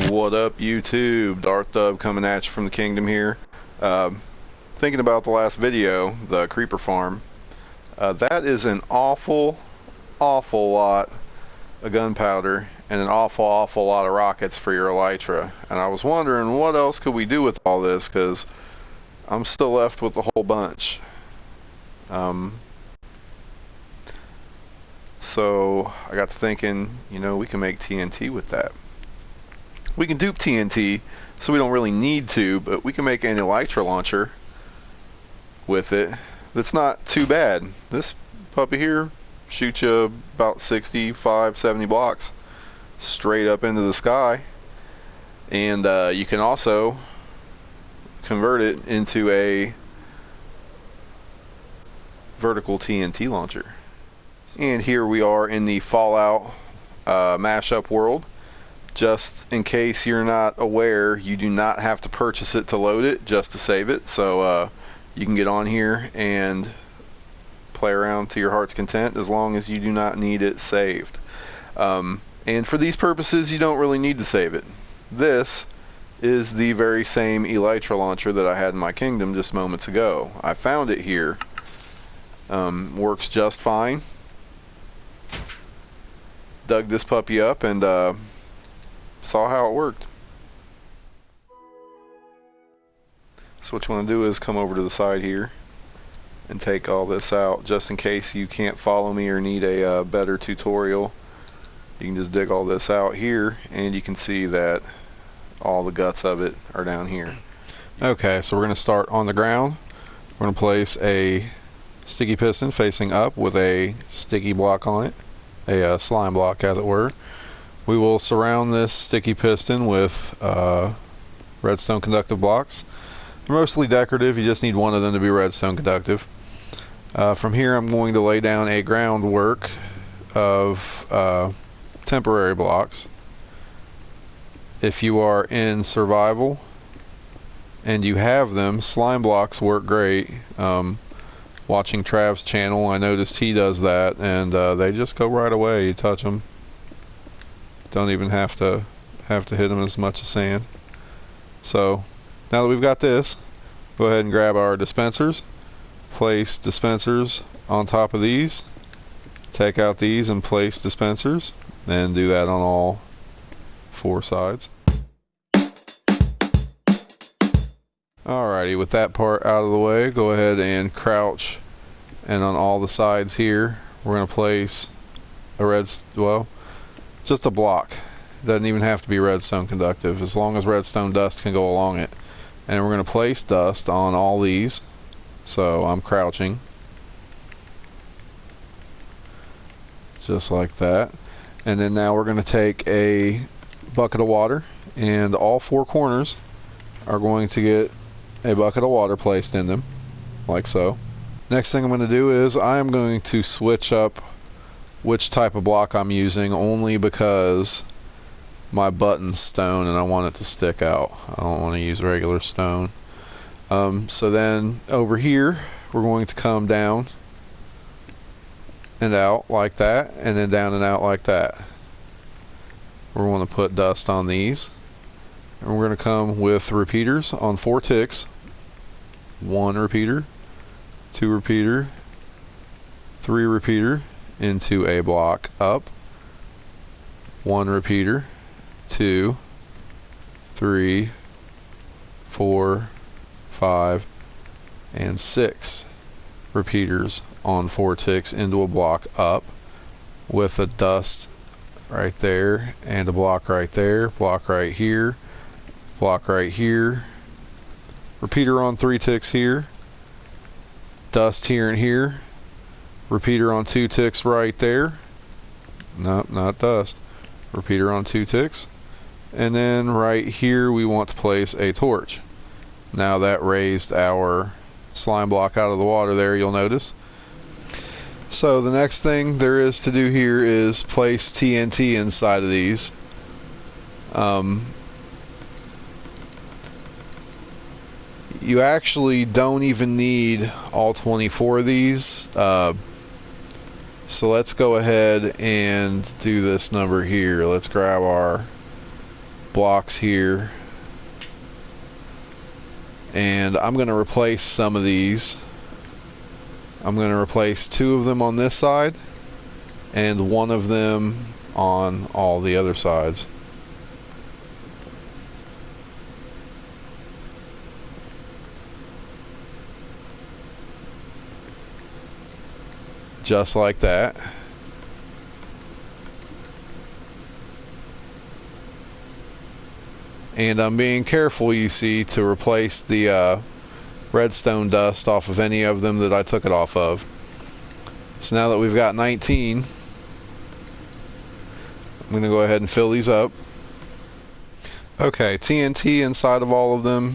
What up, YouTube? Darth Dub coming at you from the kingdom here. Thinking about the last video, the creeper farm. That is an awful lot of gunpowder and an awful lot of rockets for your Elytra. And I was wondering what else could we do with all this, because I'm still left with a whole bunch. So I got to thinking, you know, we can make TNT with that. We can dupe TNT, so we don't really need to, but we can make an Elytra launcher with it that's not too bad. This puppy here shoots you about 65, 70 blocks straight up into the sky. And you can also convert it into a vertical TNT launcher. And here we are in the Fallout mashup world. Just in case you're not aware, you do not have to purchase it to load it, just to save it. So you can get on here and play around to your heart's content, as long as you do not need it saved. And for these purposes, you don't really need to save it. This is the very same Elytra launcher that I had in my kingdom just moments ago. I found it here. Works just fine. Dug this puppy up and saw how it worked. So what you want to do is come over to the side here and take all this out, just in case you can't follow me or need a better tutorial. You can just dig all this out here, and you can see that all the guts of it are down here. Okay, so we're going to start on the ground. We're going to place a sticky piston facing up with a sticky block on it, a slime block as it were. We will surround this sticky piston with redstone conductive blocks. They're mostly decorative, you just need one of them to be redstone conductive. From here I'm going to lay down a groundwork of temporary blocks. If you are in survival and you have them, slime blocks work great. Watching Trav's channel, I noticed he does that, and they just go right away. You touch them, don't even have to hit them as much as sand. So now that we've got this, go ahead and grab our dispensers, place dispensers on top of these, take out these and place dispensers, and do that on all four sides. Alrighty, with that part out of the way, go ahead and crouch, and on all the sides here we're going to place a just a block. It doesn't even have to be redstone conductive, as long as redstone dust can go along it. And we're going to place dust on all these. So I'm crouching, just like that. And then now we're going to take a bucket of water, and all four corners are going to get a bucket of water placed in them, like so. Next thing I'm going to do is I'm going to switch up which type of block I'm using, only because my button's stone and I want it to stick out. I don't want to use regular stone. So then over here we're going to come down and out like that, and then down and out like that. We're going to put dust on these, and we're going to come with repeaters on 4 ticks. 1 repeater, 2 repeater, 3 repeater into a block up, 1 repeater, 2, 3, 4, 5, and 6 repeaters on 4 ticks into a block up, with a dust right there and a block right there, block right here, block right here, repeater on 3 ticks here, dust here and here, repeater on 2 ticks right there, nope, not dust, repeater on 2 ticks, and then right here we want to place a torch. Now that raised our slime block out of the water there, you'll notice. So the next thing there is to do here is place TNT inside of these. You actually don't even need all 24 of these. So let's go ahead and do this number here. Let's grab our blocks here, and I'm going to replace some of these. I'm going to replace 2 of them on this side and 1 of them on all the other sides. Just like that. And I'm being careful, you see, to replace the redstone dust off of any of them that I took it off of. So now that we've got 19, I'm going to go ahead and fill these up. Okay, TNT inside of all of them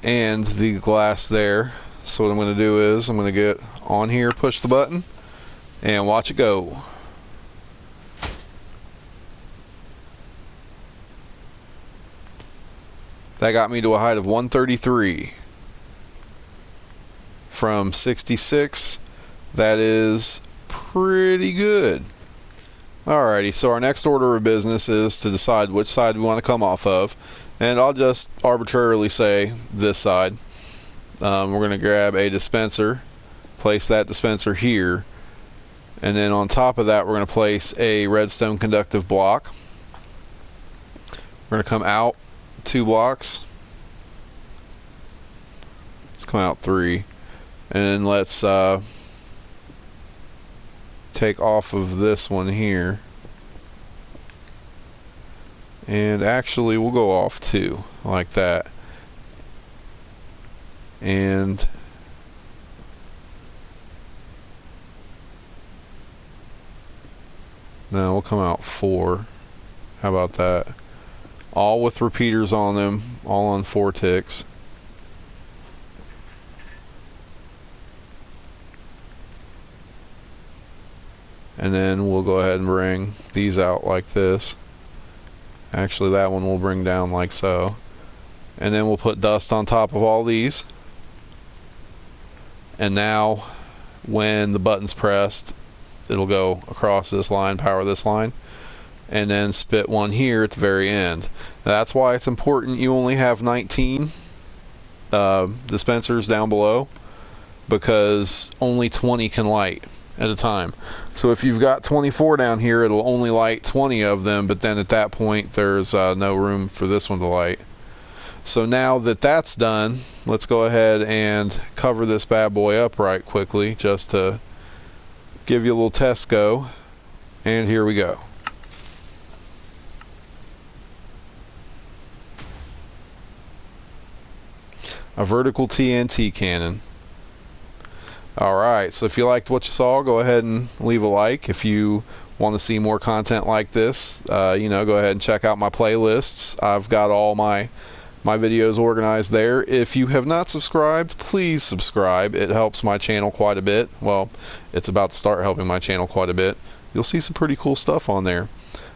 and the glass there. So what I'm going to do is I'm going to get on here, push the button, and watch it go. That got me to a height of 133 from 66. That is pretty good. Alrighty, so our next order of business is to decide which side we want to come off of, and I'll just arbitrarily say this side. We're going to grab a dispenser, place that dispenser here, and then on top of that we're going to place a redstone conductive block. We're going to come out 2 blocks. Let's come out 3, and then let's take off of this one here, and actually we'll go off 2 like that, and now we'll come out 4. How about that? All with repeaters on them, all on 4 ticks. And then we'll go ahead and bring these out like this. Actually, that one we'll bring down like so. And then we'll put dust on top of all these. And now, when the button's pressed, it'll go across this line, power this line, and then spit one here at the very end. That's why it's important you only have 19 dispensers down below, because only 20 can light at a time. So if you've got 24 down here, it'll only light 20 of them, but then at that point there's no room for this one to light. So now that that's done, let's go ahead and cover this bad boy up right quickly, just to give you a little test go. And here we go. A vertical TNT cannon. Alright, so if you liked what you saw, go ahead and leave a like. If you want to see more content like this, go ahead and check out my playlists. I've got all my videos organized there. If you have not subscribed, please subscribe. It helps my channel quite a bit. Well, it's about to start helping my channel quite a bit. You'll see some pretty cool stuff on there.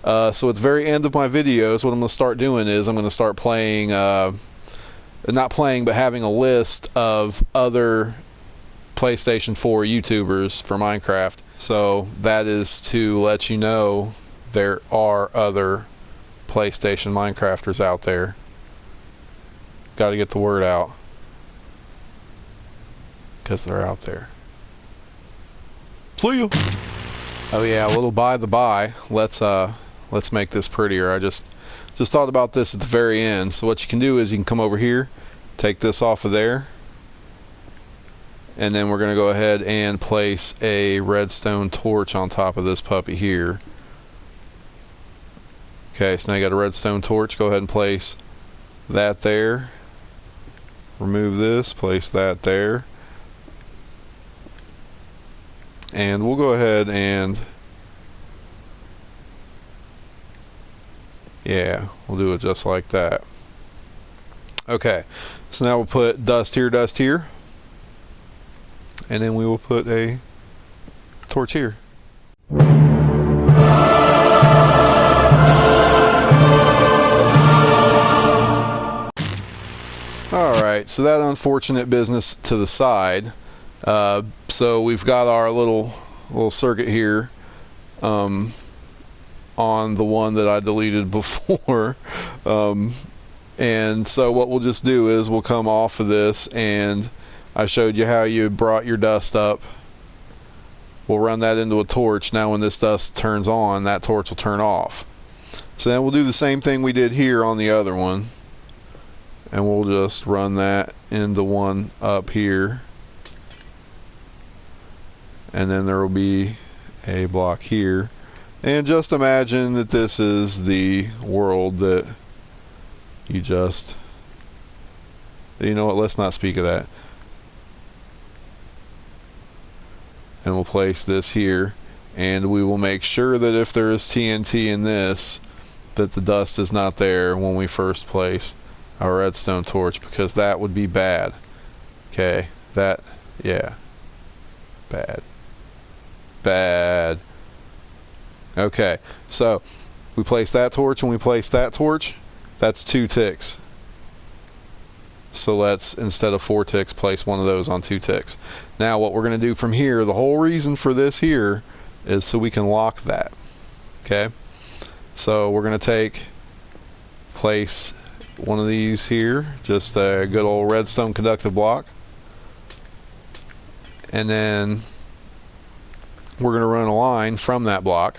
So at the very end of my videos, what I'm going to start doing is I'm going to start playing, not playing, but having a list of other PlayStation 4 YouTubers for Minecraft. So that is to let you know there are other PlayStation Minecrafters out there. Got to get the word out, because they're out there. See you. Oh yeah, a little by the by. Let's make this prettier. I just thought about this at the very end. So what you can do is you can come over here, take this off of there, and then we're going to go ahead and place a redstone torch on top of this puppy here. Okay, so now you got a redstone torch. Go ahead and place that there. Remove this, place that there. And we'll go ahead and, yeah, we'll do it just like that. Okay, so now we'll put dust here. And then we will put a torch here. Alright, so that unfortunate business to the side. So we've got our little circuit here. on the one that I deleted before. And so what we'll just do is we'll come off of this, and I showed you how you brought your dust up. We'll run that into a torch. Now when this dust turns on, that torch will turn off. So then we'll do the same thing we did here on the other one, and we'll just run that into one up here, and then there will be a block here. And just imagine that this is the world that you just, you know what, let's not speak of that. And we'll place this here, and we will make sure that if there is TNT in this, that the dust is not there when we first place our redstone torch, because that would be bad. Okay, that, yeah, bad. Bad. Okay, so we place that torch and we place that torch. That's 2 ticks. So let's, instead of 4 ticks, place one of those on 2 ticks. Now what we're going to do from here, the whole reason for this here is so we can lock that. Okay, so we're going to place one of these here, just a good old redstone conductive block, and then we're going to run a line from that block.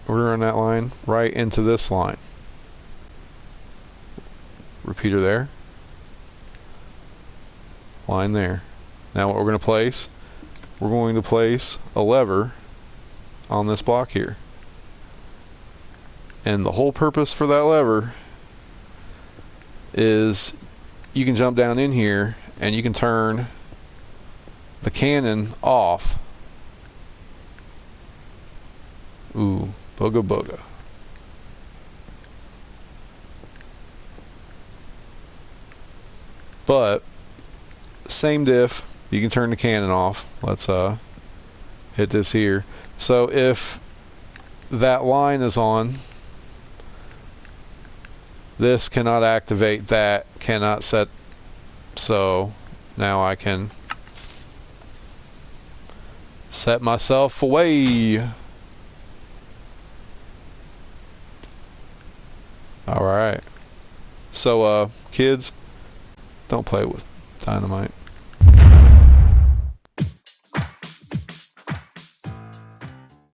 We're going to run that line right into this line. Repeater there. Line there. Now what we're going to place, we're going to place a lever on this block here. And the whole purpose for that lever is you can jump down in here and you can turn the cannon off. Ooh, booga booga. But same diff, you can turn the cannon off. Let's hit this here. So if that line is on, this cannot activate, that cannot set. So now I can set myself away. Alright. So kids, don't play with dynamite.